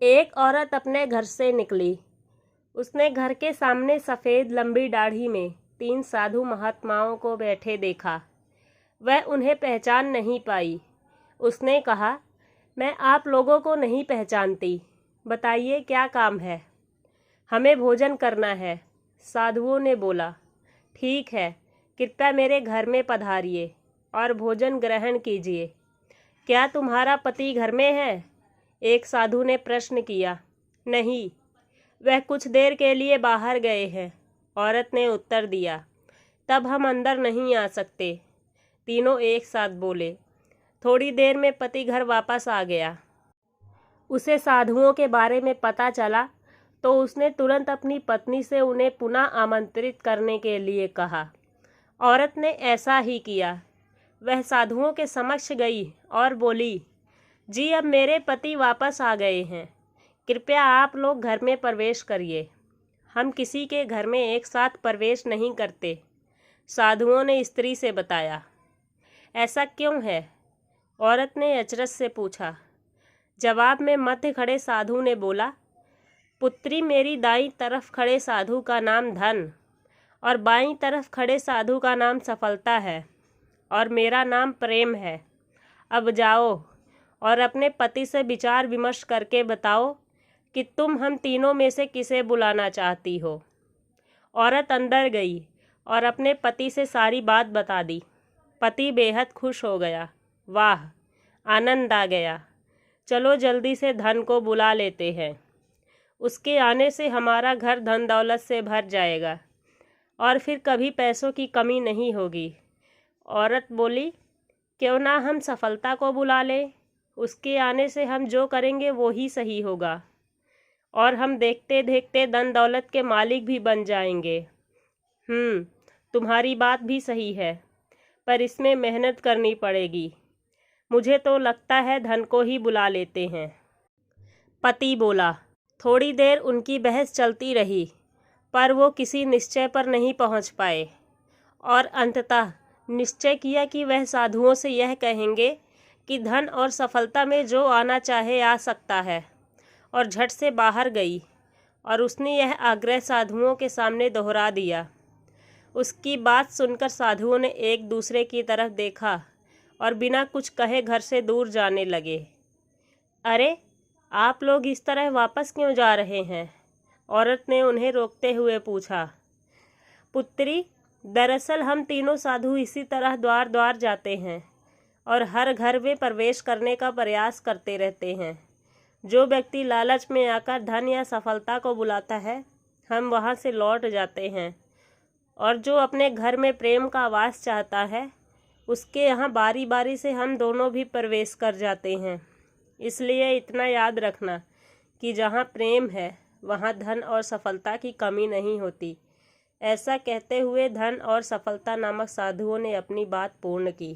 एक औरत अपने घर से निकली। उसने घर के सामने सफ़ेद लंबी दाढ़ी में 3 साधु महात्माओं को बैठे देखा। वह उन्हें पहचान नहीं पाई। उसने कहा, मैं आप लोगों को नहीं पहचानती, बताइए क्या काम है। हमें भोजन करना है, साधुओं ने बोला। ठीक है, कृपया मेरे घर में पधारिए और भोजन ग्रहण कीजिए। क्या तुम्हारा पति घर में है? एक साधु ने प्रश्न किया। नहीं, वह कुछ देर के लिए बाहर गए हैं, औरत ने उत्तर दिया। तब हम अंदर नहीं आ सकते, तीनों एक साथ बोले। थोड़ी देर में पति घर वापस आ गया। उसे साधुओं के बारे में पता चला तो उसने तुरंत अपनी पत्नी से उन्हें पुनः आमंत्रित करने के लिए कहा। औरत ने ऐसा ही किया। वह साधुओं के समक्ष गई और बोली, जी अब मेरे पति वापस आ गए हैं, कृपया आप लोग घर में प्रवेश करिए। हम किसी के घर में एक साथ प्रवेश नहीं करते, साधुओं ने स्त्री से बताया। ऐसा क्यों है? औरत ने अचरज से पूछा। जवाब में मध्य खड़े साधु ने बोला, पुत्री, मेरी दाईं तरफ खड़े साधु का नाम धन और बाईं तरफ खड़े साधु का नाम सफलता है और मेरा नाम प्रेम है। अब जाओ और अपने पति से विचार विमर्श करके बताओ कि तुम हम तीनों में से किसे बुलाना चाहती हो। औरत अंदर गई और अपने पति से सारी बात बता दी। पति बेहद खुश हो गया। वाह, आनंद आ गया। चलो जल्दी से धन को बुला लेते हैं, उसके आने से हमारा घर धन दौलत से भर जाएगा और फिर कभी पैसों की कमी नहीं होगी। औरत बोली, क्यों ना हम सफलता को बुला लें, उसके आने से हम जो करेंगे वो ही सही होगा और हम देखते देखते धन दौलत के मालिक भी बन जाएंगे। तुम्हारी बात भी सही है, पर इसमें मेहनत करनी पड़ेगी। मुझे तो लगता है धन को ही बुला लेते हैं। पति बोला। थोड़ी देर उनकी बहस चलती रही, पर वो किसी निश्चय पर नहीं पहुंच पाए और अंततः निश्चय किया कि वह साधुओं से यह कहेंगे कि धन और सफलता में जो आना चाहे आ सकता है, और झट से बाहर गई और उसने यह आग्रह साधुओं के सामने दोहरा दिया। उसकी बात सुनकर साधुओं ने एक दूसरे की तरफ देखा और बिना कुछ कहे घर से दूर जाने लगे। अरे, आप लोग इस तरह वापस क्यों जा रहे हैं? औरत ने उन्हें रोकते हुए पूछा। पुत्री, दरअसल हम तीनों साधु इसी तरह द्वार द्वार जाते हैं और हर घर में प्रवेश करने का प्रयास करते रहते हैं। जो व्यक्ति लालच में आकर धन या सफलता को बुलाता है, हम वहां से लौट जाते हैं, और जो अपने घर में प्रेम का वास चाहता है, उसके यहाँ बारी बारी से हम दोनों भी प्रवेश कर जाते हैं। इसलिए इतना याद रखना कि जहाँ प्रेम है वहाँ धन और सफलता की कमी नहीं होती। ऐसा कहते हुए धन और सफलता नामक साधुओं ने अपनी बात पूर्ण की।